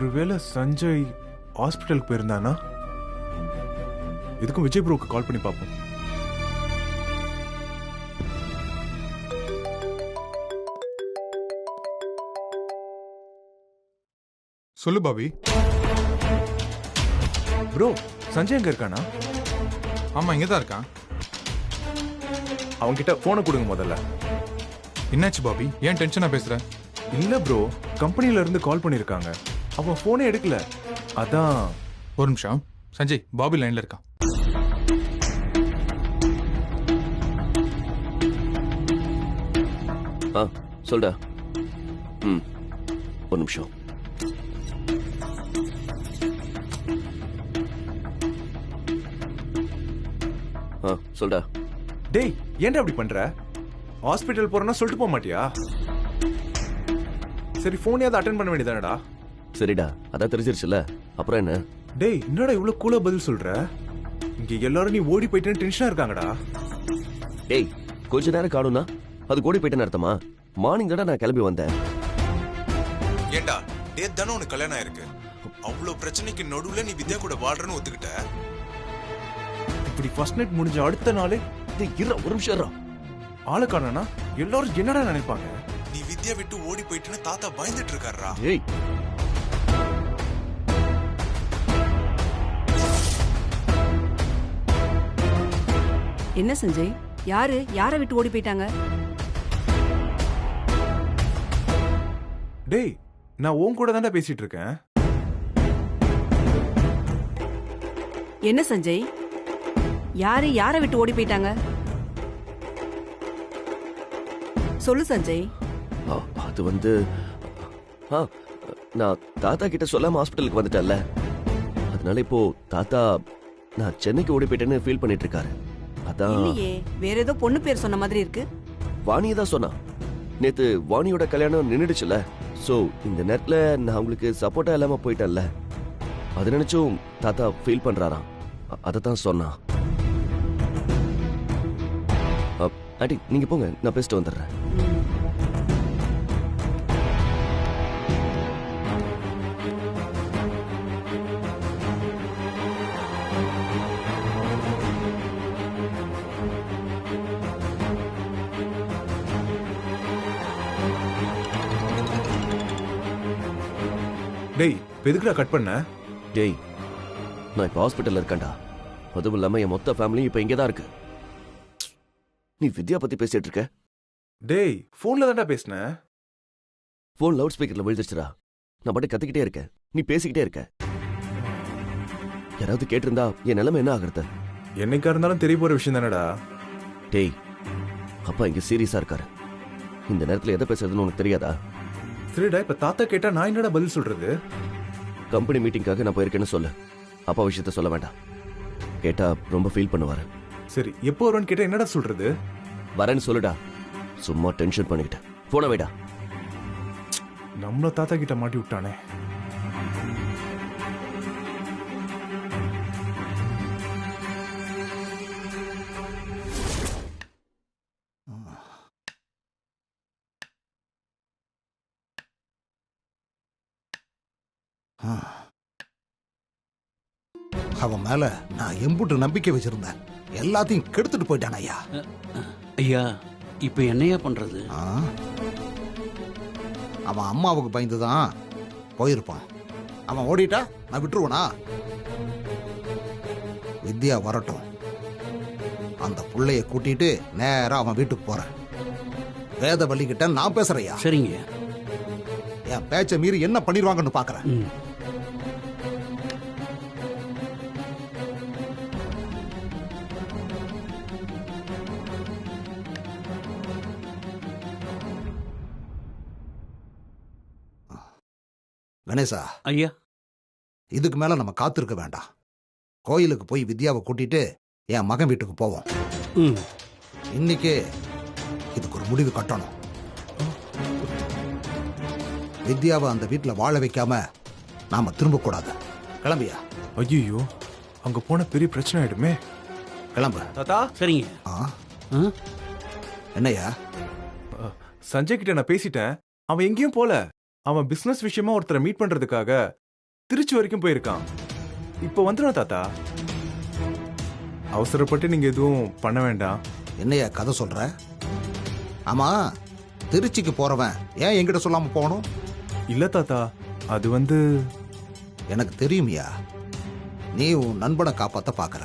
ஒருவேளை சஞ்சய் ஹாஸ்பிட்டலுக்கு போயிருந்தானா? இதுக்கும் விஜய் ப்ரோக்கு கால் பண்ணி பார்ப்போம். சொல்லு பாபி. ப்ரோ, சஞ்சய் எங்க இருக்கானா? ஆமா, இங்கே தான் இருக்கான். அவன்கிட்ட போனை கொடுங்க முதல்ல. என்னாச்சு பாபி, ஏன் டென்ஷனா பேசுற? இல்ல ப்ரோ, கம்பெனில இருந்து கால் பண்ணிருக்காங்க. அவன் போனே எடுக்கல. அதான். ஒரு நிமிஷம். சஞ்சய், பாபி லைன்ல இருக்கான். சொல்டா. ஒரு நிமிஷம். சொல்டா. டேய், ஏன்டா அப்படி பண்ற? ஹாஸ்பிட்டல் போறேன்னா சொல்லிட்டு போக மாட்டியா? சரி, போனையாவது அட்டென்ட் பண்ண வேண்டியதானடா. சரிடா, அதான் தெரிஞ்சிருச்சுல, அப்புறம் என்ன? டேய், என்னடா இவ்வளவு கூலா பதில் சொல்ற? இங்க எல்லாரும் நீ ஓடி போயிட்டேன்னு டென்ஷனா இருக்காங்கடா. டேய், கொஞ்ச நேரம் காணும்னா அது ஓடி போயிட்டேன்னு அர்த்தமா? மார்னிங் தானே நான் கிளம்பி வந்தேன். ஏண்டா, டேட் தானே உனக்கு கல்யாணம் ஆயிருக்கு. அவ்வளவு பிரச்சனைக்கு நடுவுல நீ வித்யா கூட வாழ்றன்னு ஒத்துக்கிட்ட. இப்படி ஃபர்ஸ்ட் நைட் முடிஞ்ச அடுத்த நாளே ஒரு நிமிஷம் ஆளுக்கானா எல்லாரும் என்னடா நினைப்பாங்க? நீ வித்யா விட்டு ஓடி போயிட்டுன்னு தாத்தா பயந்துட்டு இருக்காரா? ஏய், என்ன சஞ்சய், யாரை விட்டு ஓடி போயிட்டாங்க? டேய், நான் உன் கூட தான்டா பேசிட்டு இருக்கேன். என்ன சஞ்சய், யாரை விட்டு ஓடி போயிட்டாங்க? சொல்லு சஞ்சய். அது வந்து நான் தாத்தா கிட்ட சொல்லாம ஹாஸ்பிட்டலுக்கு வந்துட்டேன்ல, அதனால இப்போ தாத்தா நான் சென்னைக்கு ஓடி போயிட்டேன்னு ஃபீல் பண்ணிட்டு இருக்காரு. அதான். இல்லையே, வேற ஏதோ பொண்ணு பேர் சொன்ன மாதிரி இருக்கு. வாணியை தான் சொன்னா. நேத்து வாணியோட கல்யாணம் நின்னுடுச்சுல, சோ இந்த நேரத்துல நான் உங்களுக்கு சப்போர்ட்டா இல்லாம போயிட்டேன்ல, அது நினைச்சும் தாத்தா ஃபீல் பண்றாராம். அதத்தான் சொன்னா. ஆண்டி, நீங்க போங்க, நான் பேசிட்டு வந்துடுறேன். டேய், எதுக்குடா கட் பண்ண? டேய், நான் இப்ப ஹாஸ்பிட்டல்ல இருக்கேன்டா. அதுவும் இல்லாம என் மொத்த ஃபேமிலி இப்ப இங்கதான் இருக்கு. நீ வித்யா பத்தி பேசிட்டு இருக்க? டேய், போன்ல தான்டா பேசினேன். போன் லவுட் ஸ்பீக்கர்ல விழுந்துச்சுடா. நான் பாட்டு கத்திக்கிட்டே இருக்கேன், நீ பேசிக்கிட்டே இருக்க. யாராவது கேட்டிருந்தா என் நிலைமை என்ன ஆகுறது? என்னைக்கா இருந்தாலும் தெரிய போற விஷயம் தானடா. டேய், அப்பா இங்க சீரியஸா இருக்காரு. இந்த நேரத்துல எதை பேசுறதுன்னு உனக்கு தெரியாதா? சரிடா, இப்ப தாத்தா கேட்டா நான் என்னடா பதில் சொல்றது? கம்பெனி மீட்டிங்காக நான் போயிருக்கேன்னு சொல்லு. அப்பா விஷயத்த சொல்ல வேண்டாம், கேட்டா ரொம்ப ஃபீல் பண்ணுவாரு. சரி, எப்போ வருவான்னு கேட்டா என்னடா சொல்றது? வரேன்னு சொல்லுடா. சும்மா டென்ஷன் பண்ணிக்கிட்டேன். போன வைடா. நம்மள தாத்தா கிட்ட மாட்டி விட்டானே. அவன் மேல நான் எம்புட்டு நம்பிக்கை வச்சிருந்தேன். எல்லாத்தையும் கெடுத்துட்டு போயிட்டான் ஐயா. ஐயா, இப்ப என்னையா பண்றது? அவன் அம்மாவுக்கு பயந்துதான் போயிருப்பான். அவன் ஓடிட்டா நான் விட்டுருவனா? வித்யா வரட்டும், அந்த புள்ளைய கூட்டிட்டு நேரா அவன் வீட்டுக்கு போறேன். வேதவள்ளி கிட்ட நான் பேசுறையா. சரிங்க. என் பேச்ச மீறி என்ன பண்ணிடுவாங்கன்னு பாக்குறேன். கணேசா ஐயா, இதுக்கு மேல நம்ம காத்திருக்க வேண்டாம். கோயிலுக்கு போய் வித்யாவை கூட்டிட்டு என் மகன் வீட்டுக்கு போவோம். இன்னைக்கு இதுக்கு ஒரு முடிவு கட்டணும். வித்யாவை அந்த வீட்டுல வாழ வைக்காம நாம திரும்ப கூடாது. கிளம்பியா? ஐயோ, அங்க போன பெரிய பிரச்சனை ஆயிடுமே. கிளம்பு தாத்தா. சரிங்க. என்னையா? சஞ்சய் கிட்ட நான் பேசிட்டேன். அவன் எங்கேயும் போல. அவன் பிசினஸ் விஷயமா ஒருத்தரை மீட் பண்றதுக்காக திருச்சி வரைக்கும் போயிருக்கான். இப்போ வந்துடும் தாத்தா. அவசரப்பட்டு நீங்க எதுவும் பண்ண வேண்டாம். என்னையா கதை சொல்ற? ஆமா, திருச்சிக்கு போறவன் ஏன் என்கிட்ட சொல்லாம போகணும்? இல்ல தாத்தா, அது வந்து எனக்கு தெரியுமியா, நீ உன் நண்பனை காப்பாத்த பாக்குற.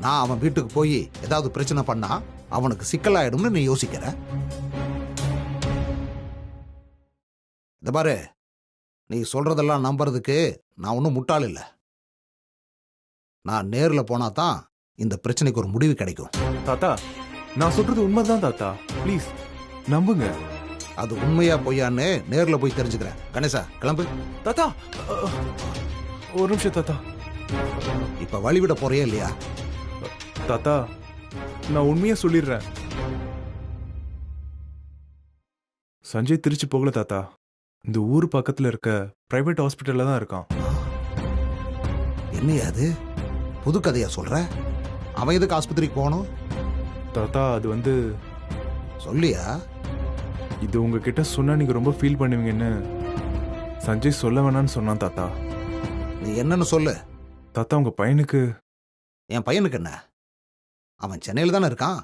நான் அவன் வீட்டுக்கு போய் ஏதாவது பிரச்சனை பண்ணா அவனுக்கு சிக்கலாயிடும்னு நீ யோசிக்கிற. இந்த பாரு, நீ சொல்றதெல்லாம் நம்புறதுக்கு நான் ஒன்றும் முட்டாள் இல்லை. நான் நேர்ல போனா தான் இந்த பிரச்சனைக்கு ஒரு முடிவு கிடைக்கும். தாத்தா, நான் சொல்றது உண்மைதான் தாத்தா. ப்ளீஸ் நம்புங்க. அது உண்மையா பொய்யான்னு நேர்ல போய் தெரிஞ்சுக்கிறேன். கணேசா, கிளம்பு. தாத்தா, ஒரு நிமிஷம் தாத்தா. இப்ப வழிவிட போறியா இல்லையா? தாத்தா, நான் உண்மையா சொல்லிடுறேன். சஞ்சய் திருச்சி போகல தாத்தா. இந்த ஊர் பக்கத்துல இருக்க பிரைவேட் ஹாஸ்பிட்டல்ல தான் இருக்கான். என்னையா அது புது கதையா சொல்ற? அவன் எதுக்கு ஆஸ்பத்திரிக்கு போகணும்? தாத்தா, அது வந்து சொல்லியா? இது உங்ககிட்ட சொன்னா நீங்க ரொம்ப ஃபீல் பண்ணுவீங்கன்னு சஞ்சய் சொல்ல வேணான்னு சொன்னான் தாத்தா. நீ என்னன்னு சொல்லு. தாத்தா, உங்க பையனுக்கு. என் பையனுக்கு என்ன? அவன் சென்னையில் தானே இருக்கான்.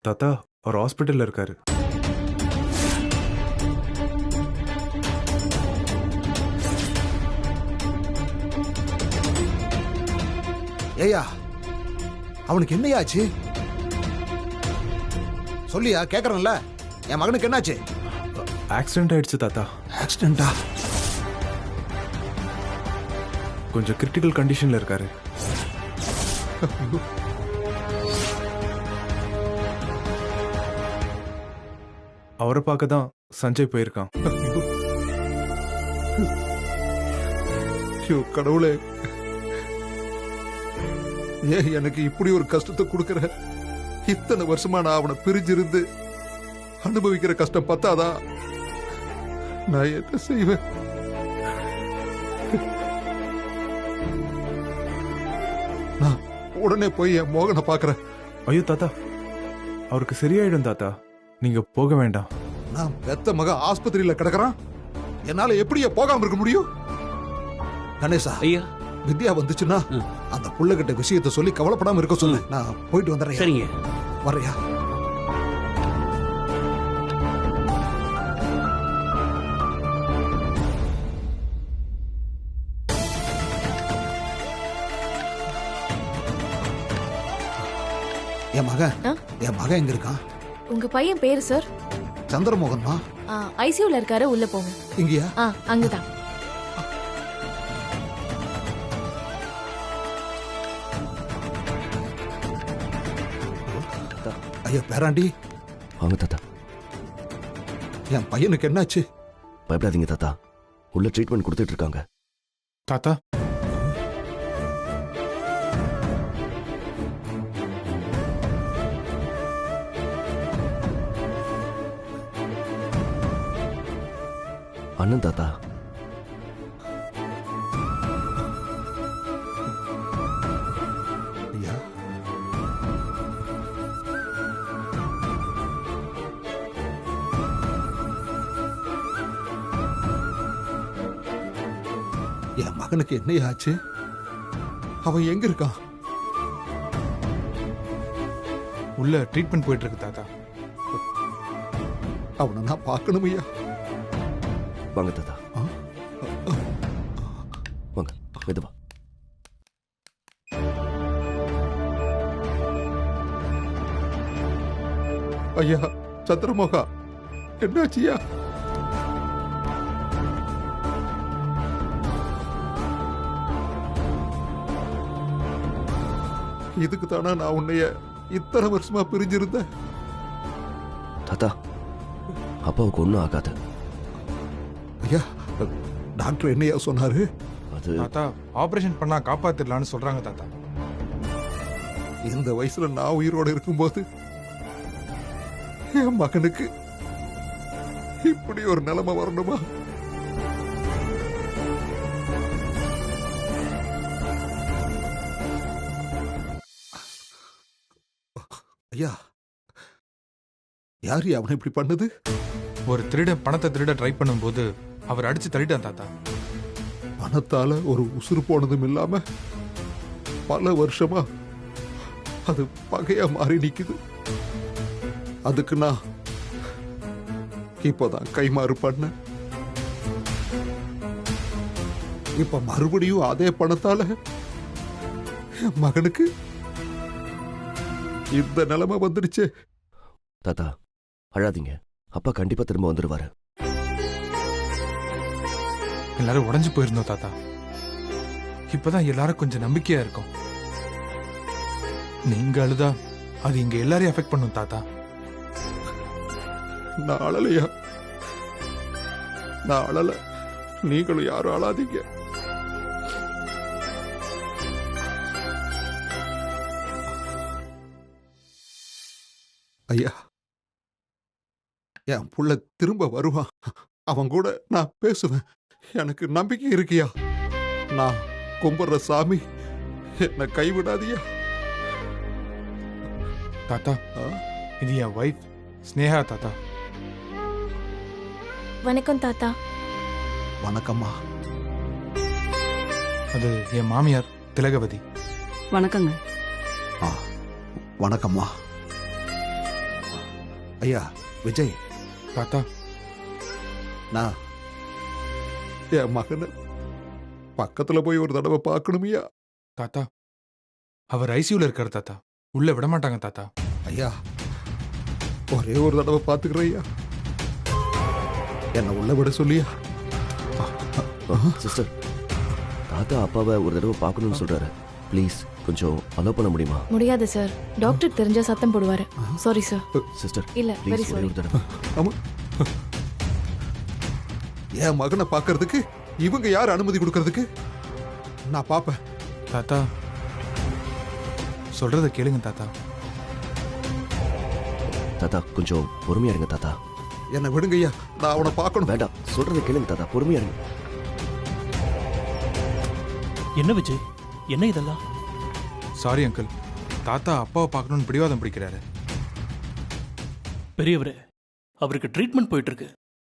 தாத்தா, அவர் ஹாஸ்பிட்டல்ல இருக்காரு. ஏய்யா, அவனுக்கு என்னையாச்சு? சொல்லியா, கேக்குறேன்ல. என் மகனுக்கு என்னாச்சு? ஆக்சிடென்ட் ஆயிடுச்சு தாத்தா. ஆக்சிடென்டா? கொஞ்சம் கிரிட்டிக்கல் கண்டிஷன்ல இருக்காரு. அவரை பார்க்க தான் சஞ்சய் போயிருக்கான். ஐயோ கடவுளே, ஏன் எனக்கு இப்படி ஒரு கஷ்டத்தை கொடுக்கற? இத்தனை வருஷமா நான் அவனை பிரிஞ்சிருந்து அனுபவிக்கிற கஷ்டம் பத்தாதா? நான் என்ன செய்வேன்? நான் உடனே போய் என் மோகனை பாக்குறேன். ஐயோ தாத்தா, அவருக்கு சரியாயிடும் தாத்தா. நீங்க போக வேண்டாம். நான் பெத்த மக ஆஸ்பத்திரியில கிடக்குறான். என்னால எப்படியே போகாம இருக்க முடியும்? கணேசா, ஐயா, வித்யா வந்துச்சுன்னா அந்த புள்ளகிட்ட விஷயத்தை சொல்லி கவலைப்படாம இருக்க சொல்லு. நான் போயிட்டு வந்துடுறேன். சரிங்க. வரையா? என் மகன் எங்க இருக்கான்? உங்க பையன் பேரு சார்? சந்திரமோகன்மா. ஐசியூல இருக்காரு, உள்ள போங்க. இங்கயா? அங்கதான். ஐயா பேராண்டி. வாங்க தாத்தா. என் பையனுக்கு என்னாச்சு? பயப்படாதீங்க தாத்தா, உள்ள ட்ரீட்மெண்ட் கொடுத்துட்டு இருக்காங்க. தாத்தா, அண்ணன் தாத்தா. ஐயா, என் மகனுக்கு என்னையாச்சு? அவன் எங்க இருக்கான்? உள்ள ட்ரீட்மெண்ட் போயிட்டு இருக்கு தாத்தா. அவனை நான் பார்க்கணும் ஐயா. வாங்க தாத்தா, வாங்க மெதுவா. ஐயா சந்திரமோகா, என்னாச்சியா? இதுக்கு தானா நான் உன்னைய இத்தனை வருஷமா பிரிஞ்சிருந்தேன்? தாத்தா, அப்பாவுக்கு ஒன்றும் ஆகாது. ஐயா, டாக்டர் என்னையா சொன்னாரு? அது தாத்தா, ஆபரேஷன் பண்ணா காப்பாத்திடலாம்னு சொல்றாங்க தாத்தா. இந்த வயசுல நான் உயிரோட இருக்கும்போது என் மகனுக்கு இப்படி ஒரு நிலைமை வரணுமா? ஐயா, யாரு அவனை இப்படி பண்ணது? ஒரு திருட பணத்தை திருட ட்ரை பண்ணும்போது அவர் அடிச்சு தள்ளிட்டான் தாத்தா. பணத்தால ஒரு உசுறு போனதும் இல்லாம பல வருஷமா அது பகையா மாறி நிக்குது. அதுக்கு நான் இப்போதான் கைமாறு பண்ண. இப்ப மறுபடியும் அதே பணத்தால என் மகனுக்கு இந்த நிலைமை வந்துடுச்சு. தாத்தா அழாதீங்க, அப்பா கண்டிப்பா திரும்ப வந்துருவாரு. எல்லாரும் உடைஞ்சு போயிருந்தோம் தாத்தா. இப்பதான் எல்லாரும் கொஞ்சம் நம்பிக்கையா இருக்கும். நீங்க அழுதா அது இங்க எல்லாரையும் அஃபெக்ட் பண்ணும் தாத்தா. நான் அழலையா? நான் அழல. நீங்களும் யாரும் அழாதீங்க. ஐயா, என் புள்ள திரும்ப வருவான். அவன் கூட நான் பேசுவேன். எனக்கு நம்பிக்கை இருக்கியா? நான் கும்பிடுற சாமி என்னை கைவிடாதியா? தாத்தா ஆ? இது என் வைஃப் ஸ்னேகா தாத்தா. வணக்கம் தாத்தா. வணக்கம்மா. அது என் மாமியார் திலகவதி. வணக்கங்க. ஆ, வணக்கம்மா. ஐயா விஜய், தாத்தா நான் என் மகனை பக்கத்துல போய் ஒரு தடவை பார்க்கணுமியா? தாத்தா அவர் ஐசியூல இருக்காரு தாத்தா. உள்ள விட மாட்டாங்க தாத்தா. ஐயா, ஒரே ஒரு தடவை பார்த்துக்கிறேன் ஐயா. என்ன உள்ள விட சொல்லியா? சிஸ்டர், தாத்தா அப்பாவை ஒரு தடவை பார்க்கணும்னு சொல்றாரு. ப்ளீஸ் கொஞ்சம் அலோ பண்ண முடியுமா? முடியாது சார். டாக்டர் தெரிஞ்சா சத்தம் போடுவாரு. Sorry sir. சிஸ்டர் இல்ல, வெரி ப்ளீஸ் ஒரே சாரி. ஒரு தடவை. ஆமா. என் மகனை பார்க்கறதுக்கு இவங்க யார் அனுமதி கொடுக்கறதுக்கு? நான் பாப்பேன். தாத்தா சொல்றத கேளுங்க தாத்தா. தாத்தா கொஞ்சம் பொறுமையா இருங்க தாத்தா. என்னை விடுங்க ஐயா, நான் அவனை பார்க்கணும். வேண்டாம், சொல்றத கேளுங்க தாத்தா, பொறுமையா இருங்க. என்ன விஜய், என்ன இதெல்லாம்? சாரி அங்கிள், தாத்தா அப்பாவை பார்க்கணும்னு பிடிவாதம் பிடிக்கிறாரு. பெரியவரே, அவருக்கு ட்ரீட்மெண்ட் போயிட்டு இருக்கு.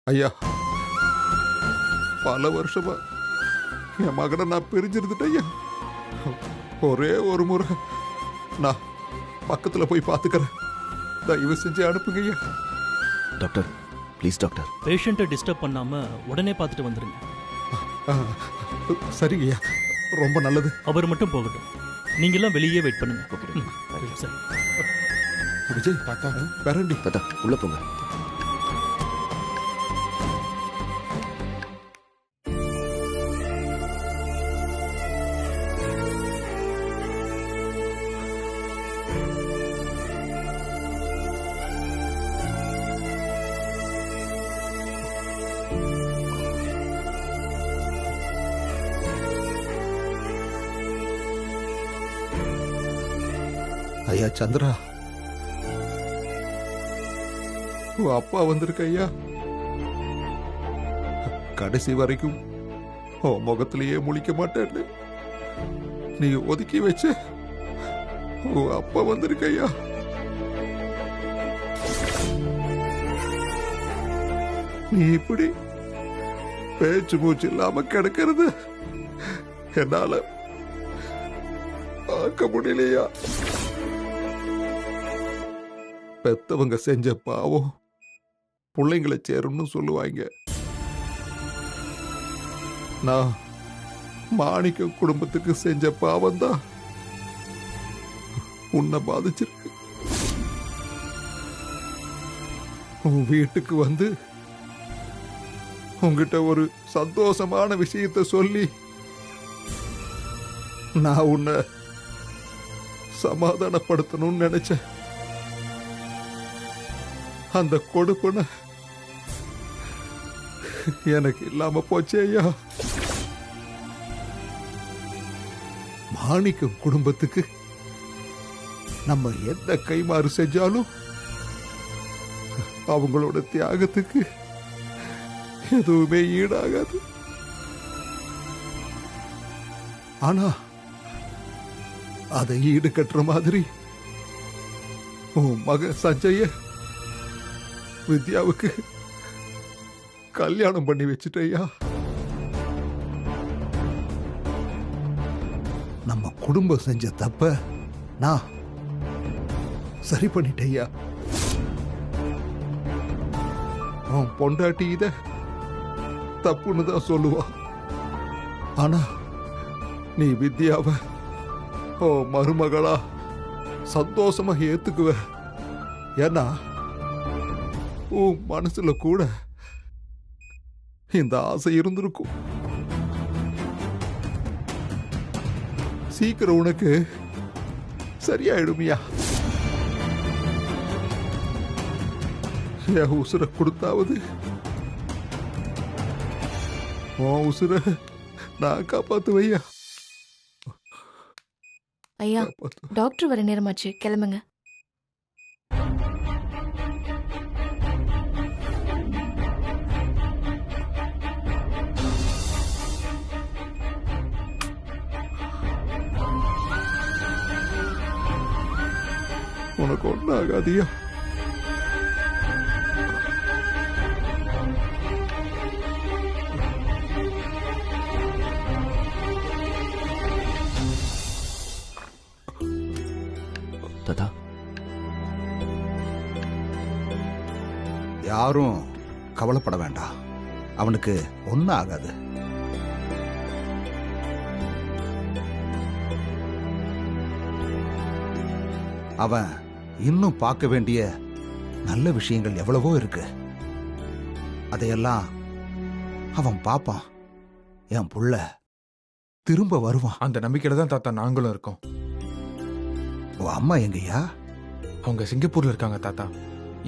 ஐயா, பல வருஷமா என் மகனை நான் பிரிஞ்சிருந்துட்டேன் ஐயா. ஒரே ஒரு முறை நான் பக்கத்துல போய் பார்த்துக்கிறேன். தயவு செஞ்சு அனுப்புங்க ஐயா. Doctor please doctor. பேஷண்ட்டை டிஸ்டர்ப் பண்ணாம உடனே பார்த்துட்டு வந்துருங்க. ஆ, சரிங்க ஐயா, ரொம்ப நல்லது. அவர் மட்டும் போகட்டும், நீங்க எல்லாம் வெளியே வெயிட் பண்ணுங்க. ஓகே ம், சரி. விஜய், தாத்தா பேரண்டி. தாத்தா உள்ள போங்க. ஐயா சந்திரா, உன் அப்பா வந்திருக்க ஐயா. கடைசி வரைக்கும் உன் முகத்திலேயே முழிக்க மாட்டேன்னு நீ ஒதுக்கி வச்ச உன் அப்பா வந்திருக்க ஐயா. நீ இப்படி பேச்சு மூச்சு இல்லாம கிடக்கிறது என்னால பார்க்க முடியலையா? பெத்தவங்க செஞ்ச பாவம் பிள்ளைங்களை சேரும்னு சொல்லுவாங்க. நான் மாணிக்க குடும்பத்துக்கு செஞ்ச பாவம் தான் உன்னை பாதிச்சிருக்கு. உன் வீட்டுக்கு வந்து உங்ககிட்ட ஒரு சந்தோஷமான விஷயத்தை சொல்லி நான் உன்னை சமாதானப்படுத்தணும்னு நினைச்சேன். அந்த கொடுப்பன எனக்கு இல்லாம போச்சே ஐயா. மாணிக்கம் குடும்பத்துக்கு நம்ம எந்த கைமாறு செஞ்சாலும் அவங்களோட தியாகத்துக்கு எதுவுமே ஈடாகாது. ஆனா அதை ஈடு கட்டுற மாதிரி உன் மக சஞ்சய வித்யாவுக்கு கல்யாணம் பண்ணி வச்சுட்டேயா. நம்ம குடும்பம் செஞ்ச தப்ப நான் சரி பண்ணிட்டேயா. உன் பொண்டாட்டி இத தப்புன்னு தான் சொல்லுவா. ஆனா நீ வித்யாவை ஓ மருமகளா சந்தோஷமா ஏத்துக்குவ. ஏன்னா உன் மனசுல கூட இந்த ஆசை இருந்திருக்கும். சீக்கிரம் உனக்கு சரியாயிடுமியா. என் உசுரை கொடுத்தாவது உன் உசுரை நான் காப்பாத்துவையா. ஐயா டாக்டர் வர நேரமாச்சு, கிளம்புங்க. உனக்கு ஒன்றும் ஆகாதியா. தாத்தா, யாரும் கவலைப்பட வேண்டாம். அவனுக்கு ஒன்றும் ஆகாது. அவன் இன்னும் பார்க்க வேண்டிய நல்ல விஷயங்கள் எவ்வளவோ இருக்கு. அதையெல்லாம் அவன் பார்ப்பான். என் புள்ள திரும்ப வருவான். அந்த நம்பிக்கையில தான் தாத்தா நாங்களும் இருக்கோம். உன் அம்மா எங்கய்யா? அவங்க சிங்கப்பூர்ல இருக்காங்க தாத்தா.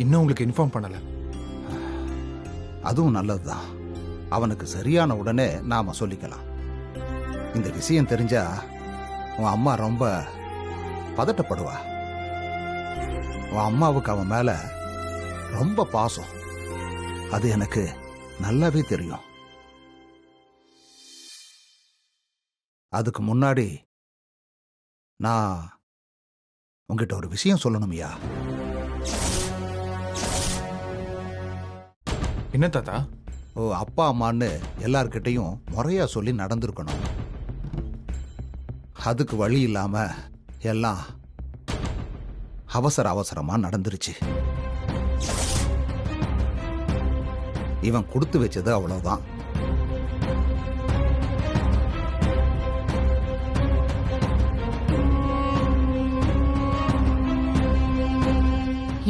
இன்னும் உங்களுக்கு இன்ஃபார்ம் பண்ணல. அதுவும் நல்லதுதான். அவனுக்கு சரியான உடனே நாம சொல்லிக்கலாம். இந்த விஷயம் தெரிஞ்சா உன் அம்மா ரொம்ப பதட்டப்படுவா. உன் அம்மாவுக்கு அவன் மேல ரொம்ப பாசம். அது எனக்கு நல்லாவே தெரியும். அதுக்கு முன்னாடி நான் உங்ககிட்ட ஒரு விஷயம் சொல்லணும்யா. என்ன தாத்தா? ஓ அப்பா அம்மான்னு எல்லார்கிட்டையும் முறையா சொல்லி நடந்திருக்கணும். அதுக்கு வழி இல்லாம எல்லாம் அவசர அவசரமா நடந்துருச்சு. இவன் கொடுத்து வச்சது அவ்வளவுதான்.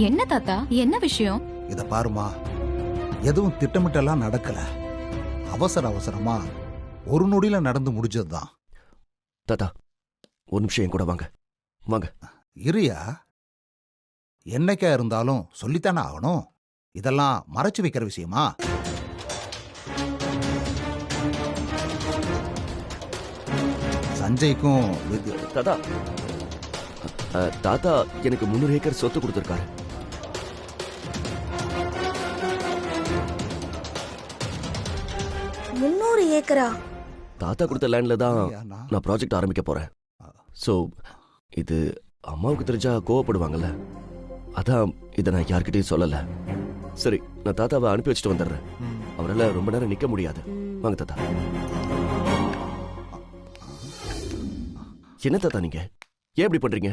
என்ன தாத்தா, என்ன விஷயம்? இத பாருமா, எதுவும் திட்டமிட்டெல்லாம் நடக்கல. அவசர அவசரமா ஒரு நொடியில நடந்து முடிஞ்சதுதான். தாத்தா ஒரு நிமிஷம் என் கூட வாங்க. வாங்க. இரியா, என்னைக்கா இருந்தாலும் சொல்லித்தானே ஆகணும். இதெல்லாம் மறைச்சு வைக்கிற விஷயமா? சஞ்சய்க்கும் தாத்தா, தாத்தா எனக்கு 300 ஏக்கர் சொத்து கொடுத்துருக்காரு. ஏக்கரா? தாத்தா கொடுத்த லேண்ட்ல தான் நான் ப்ராஜெக்ட் ஆரம்பிக்க போறேன். சோ இது அம்மாவுக்கு தெரிஞ்சா கோவப்படுவாங்கல்ல, அதான் இதை நான் யார்கிட்டயும் சொல்லல. சரி, நான் தாத்தாவை அனுப்பி வச்சுட்டு வந்துடுறேன். அவரால் ரொம்ப நேரம் நிக்க முடியாது. வாங்க தாத்தா. என்ன தாத்தா நீங்க ஏன் இப்படி பண்றீங்க?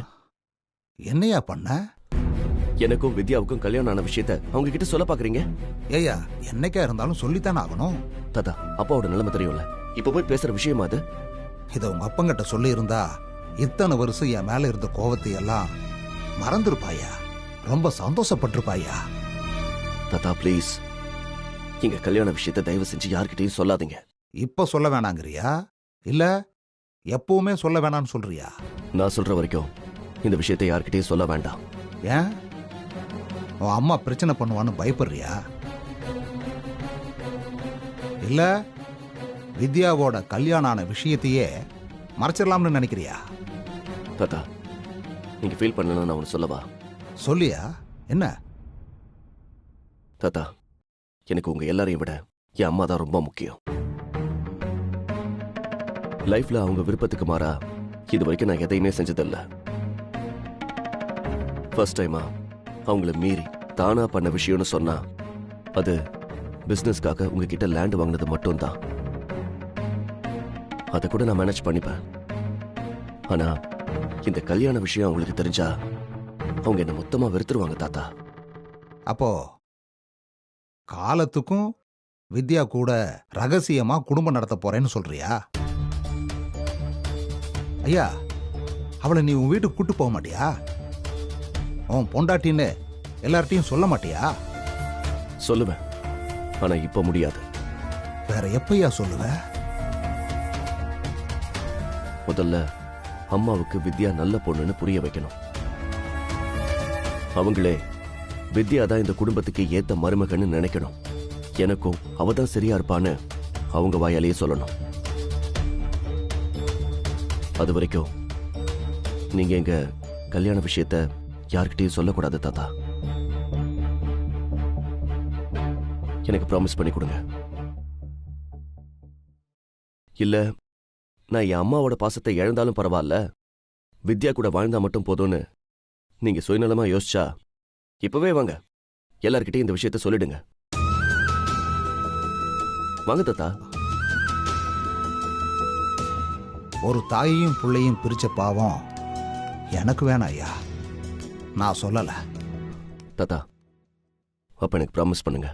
என்னையா பண்ண? எனக்கும் வித்யாவுக்கும் கல்யாணம் ஆன விஷயத்த அவங்க கிட்ட சொல்ல பாக்குறீங்க? ஏயா, என்னைக்கா இருந்தாலும் சொல்லித்தானே ஆகணும். தாத்தா, அப்பாவோட நிலைமை தெரியும்ல, இப்ப போய் பேசுற விஷயமா அது? இத உங்க அப்பங்கிட்ட சொல்லி இருந்தா இத்தனை வருஷம் என் மேல இருந்த கோவத்தை எல்லாம் மறந்துருப்பாயா, ரொம்ப சந்தோஷப்பட்டிருப்பாயா. தாத்தா ப்ளீஸ், எங்க கல்யாண விஷயத்தை தயவு செஞ்சு யார்கிட்டயும் சொல்லாதீங்க. இப்ப சொல்ல வேணாங்கிறியா, இல்ல எப்பவுமே சொல்ல வேணாம்னு சொல்றியா? நான் சொல்ற வரைக்கும் இந்த விஷயத்தை யார்கிட்டயும் சொல்ல வேண்டாம். ஏன், உன் அம்மா பிரச்சனை பண்ணுவான்னு பயப்படுறியா? இல்ல வித்யாவோட கல்யாணம் ஆன விஷயத்தையே மறைச்சிடலாம்னு நினைக்கிறியா? தாத்தா, நீங்க ஃபீல் பண்ணலன்னு நான் ஒன்று சொல்லவா? சொல்லியா? என்ன? தாத்தா, எனக்கு உங்க எல்லாரையும் விட என் அம்மா தான் ரொம்ப முக்கியம். லைஃப்ல அவங்க விருப்பத்துக்கு மாறா இது வரைக்கும் நான் எதையுமே செஞ்சதில்ல. ஃபர்ஸ்ட் டைமா அவங்கள மீறி தானா பண்ண விஷயம்னு சொன்னா அது பிசினஸ்க்காக உங்ககிட்ட லேண்ட் வாங்கினது மட்டும்தான். அதை கூட நான் மேனேஜ் பண்ணிப்பேன். ஆனா இந்த கல்யாண விஷயம் அவங்களுக்கு தெரிஞ்சா அவங்க என்ன மொத்தமா வெறுத்துருவாங்க தாத்தா. அப்போ காலத்துக்கும் வித்யா கூட ரகசியமா குடும்பம் நடத்த போறேன்னு சொல்றியா? ஐயா, அவளை நீ உன் வீட்டுக்கு கூட்டு போக மாட்டியா? உன் பொண்டாட்டின்னு எல்லார்ட்டையும் சொல்ல மாட்டியா? சொல்லுவேன், ஆனா இப்ப முடியாது. வேற எப்பயா சொல்லுவ? முதல்ல அம்மாவுக்கு வித்யா நல்ல பொண்ணுன்னு புரிய வைக்கணும். அவங்களே வித்யா தான் இந்த குடும்பத்துக்கு ஏத்த மருமகன்னு நினைக்கணும். எனக்கும் அவ தான் சரியா இருப்பான்னு அவங்க வாயாலேயே சொல்லணும். அது வரைக்கும் நீங்க எங்க கல்யாண விஷயத்த யார்கிட்டயும் சொல்லக்கூடாது தாத்தா. எனக்கு ப்ராமிஸ் பண்ணி கொடுங்க. இல்ல நான் என் அம்மாவோட பாசத்தை இழந்தாலும் பரவாயில்ல, வித்யா கூட வாழ்ந்தா மட்டும் போதும்னு நீங்க சுயநலமா யோசிச்சா இப்பவே வாங்க, எல்லார்கிட்டையும் இந்த விஷயத்த சொல்லிடுங்க. வாங்க தாத்தா. ஒரு தாயையும் பிள்ளையும் பிரிச்ச பாவம் எனக்கு வேணாம் ஐயா. நான் சொல்லல. தாத்தா, அப்ப எனக்கு ப்ராமிஸ் பண்ணுங்க.